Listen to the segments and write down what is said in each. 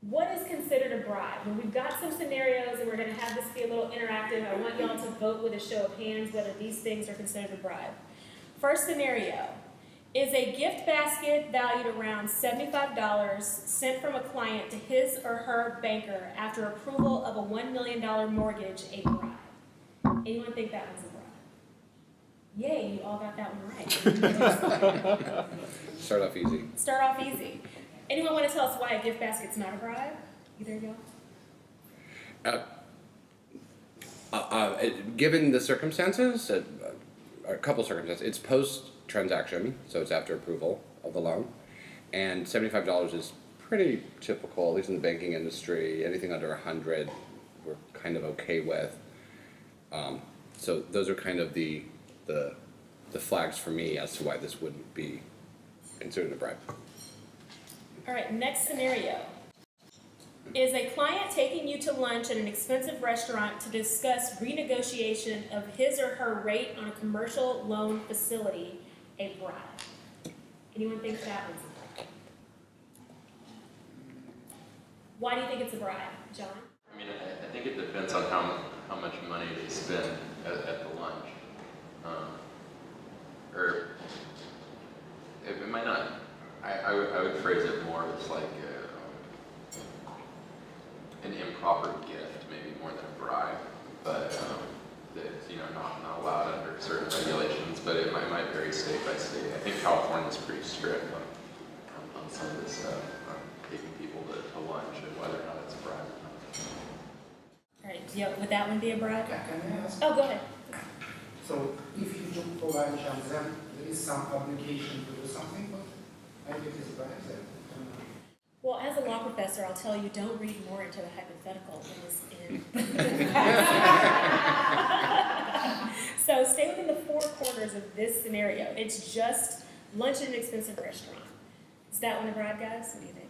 What is considered a bribe? And we've got some scenarios, and we're going to have this be a little interactive. I want y'all to vote with a show of hands whether these things are considered a bribe. First scenario is a gift basket valued around $75 sent from a client to his or her banker after approval of a $1 million mortgage a bribe. Anyone think that one's a bribe? Yay, you all got that one right. Start off easy. Start off easy. Anyone want to tell us why a gift basket's not a bribe? Either of y'all? Given the circumstances, a couple circumstances, it's post-transaction, so it's after approval of the loan, and $75 is pretty typical, at least in the banking industry. Anything under 100, we're kind of okay with. So those are kind of the flags for me as to why this wouldn't be considered a bribe. All right, next scenario. Is a client taking you to lunch at an expensive restaurant to discuss renegotiation of his or her rate on a commercial loan facility a bribe? Anyone think that one's a bribe? Why do you think it's a bribe, John? I mean, I think it depends on how much money they spend at the lunch. Or it might not. I would phrase it more as like an improper gift, maybe more than a bribe, but that's not allowed under certain regulations. But it might vary state by state. I think California is pretty strict on some of this stuff, taking people to lunch and whether or not it's a bribe or not. All right, would that one be a bribe? Can I ask? Oh, go ahead. So if you don't provide jobs, then there is some obligation to do something, but I think it's a bribe then. Well, as a law professor, I'll tell you, don't read more into the hypothetical than is in. So stay within the four corners of this scenario. It's just lunch at an expensive restaurant. Is that one a bribe, guys? What do you think?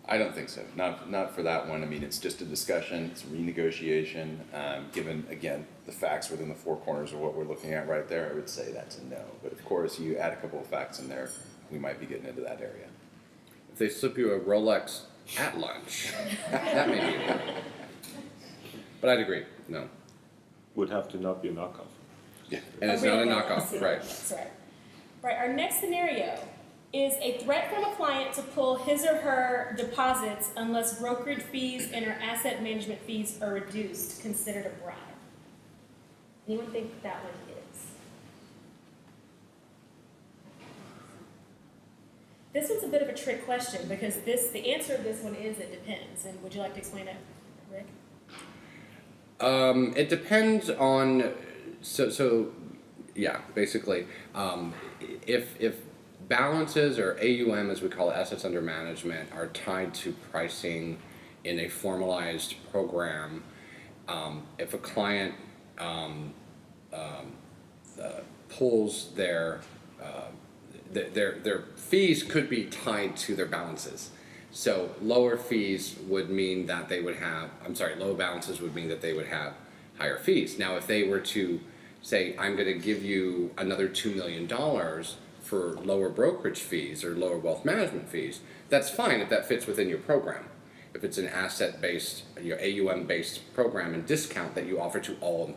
I don't think so. Not for that one. I mean, it's just a discussion. It's a renegotiation. Given, again, the facts within the four corners of what we're looking at right there, I would say that's a no. But of course, you add a couple of facts in there, we might be getting into that area. If they slip you a Rolex at lunch, that may be a bribe. But I'd agree, no. Would have to not be a knockoff. Yeah, and it's not a knockoff, right? That's right. Right, our next scenario is a threat from a client to pull his or her deposits unless brokerage fees and or asset management fees are reduced, considered a bribe. Anyone think that one is? This one's a bit of a trick question because the answer of this one is it depends. And would you like to explain it, Rick? It depends on, yeah, basically, if balances, or AUM as we call it, assets under management, are tied to pricing in a formalized program, if a client pulls their fees could be tied to their balances. So lower fees would mean that they would have, low balances would mean that they would have higher fees. Now, if they were to say, I'm going to give you another $2 million for lower brokerage fees or lower wealth management fees, that's fine if that fits within your program. If it's an asset-based, your AUM-based program and discount that you offer to all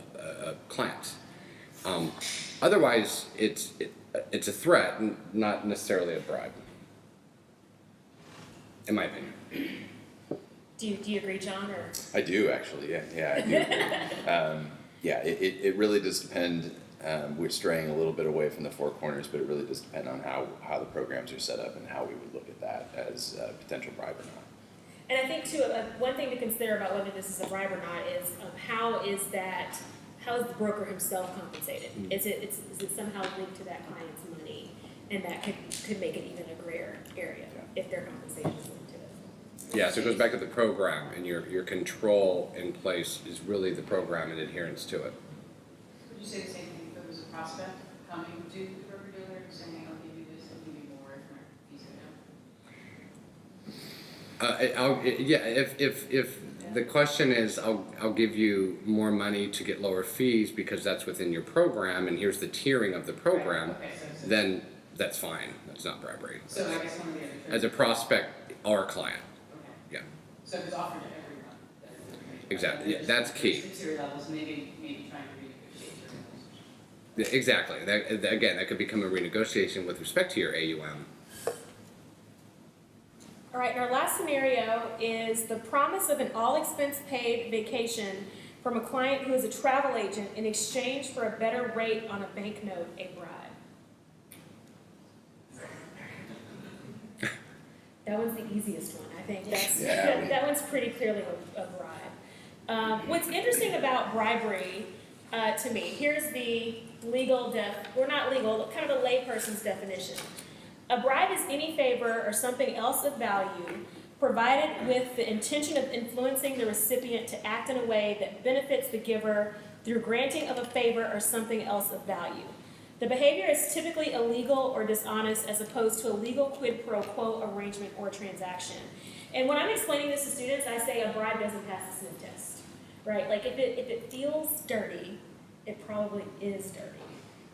clients. Otherwise, it's a threat, not necessarily a bribe. In my opinion. Do you agree, John? Or? I do, actually, yeah, I do agree. Yeah, it really does depend. We're straying a little bit away from the four corners, but it really does depend on how the programs are set up and how we would look at that as a potential bribe or not. And I think, too, one thing to consider about whether this is a bribe or not is how is the broker himself compensated? Mm-hmm. Is it somehow linked to that client's money? And that could make it even a grayer area if their compensation is linked to it. Yeah, so it goes back to the program, and your control in place is really the program and adherence to it. Would you say the same thing if it was a prospect coming to the broker-dealer and saying, I'll give you this, I'll give you more if fees go down? If the question is, I'll give you more money to get lower fees because that's within your program, and here's the tiering of the program, Right. Okay, so then that's fine. That's not bribery. So I guess one of the other As a prospect or a client. Okay. Yeah. So if it's offered to everyone. Then Exactly, yeah, there's- that's key. There's 6 tier levels, maybe trying to renegotiate tier levels. Yeah, exactly. Again, that could become a renegotiation with respect to your AUM. All right, and our last scenario is the promise of an all-expense-paid vacation from a client who is a travel agent in exchange for a better rate on a banknote, a bribe. That one's the easiest one, I think. Yeah. That one's pretty clearly a bribe. What's interesting about bribery, to me, here's the legal or not legal, kind of a layperson's definition. A bribe is any favor or something else of value provided with the intention of influencing the recipient to act in a way that benefits the giver through granting of a favor or something else of value. The behavior is typically illegal or dishonest as opposed to a legal quid pro quo arrangement or transaction. And when I'm explaining this to students, I say a bribe doesn't pass the sniff test, right? Like if it feels dirty, it probably is dirty.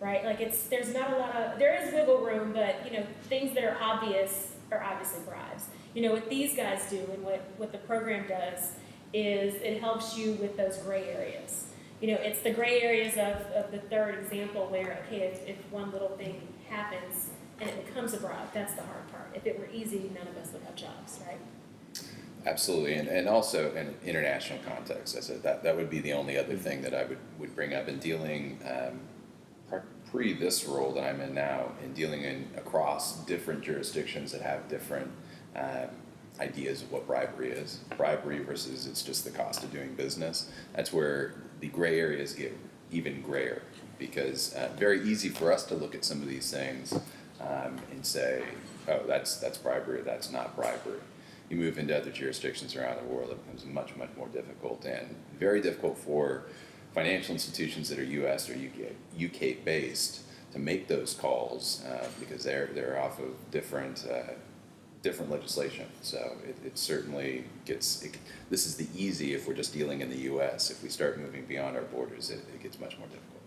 Right, like there's not a lot of, there is wiggle room, but things that are obvious are obviously bribes. What these guys do and what the program does is it helps you with those gray areas. It's the gray areas of the third example where, okay, if one little thing happens and it becomes a bribe, that's the hard part. If it were easy, none of us would have jobs, right? Absolutely, and also in international context, I said that would be the only other thing that I would bring up in dealing, pre this role that I'm in now, in dealing across different jurisdictions that have different ideas of what bribery is. Bribery versus it's just the cost of doing business. That's where the gray areas get even grayer, because very easy for us to look at some of these things and say, oh, that's bribery, that's not bribery. You move into other jurisdictions around the world, it becomes much, much more difficult, and very difficult for financial institutions that are U.S. or UK based to make those calls because they're off of different legislation. So it certainly gets. This is the easy if we're just dealing in the U.S. If we start moving beyond our borders, it gets much more difficult.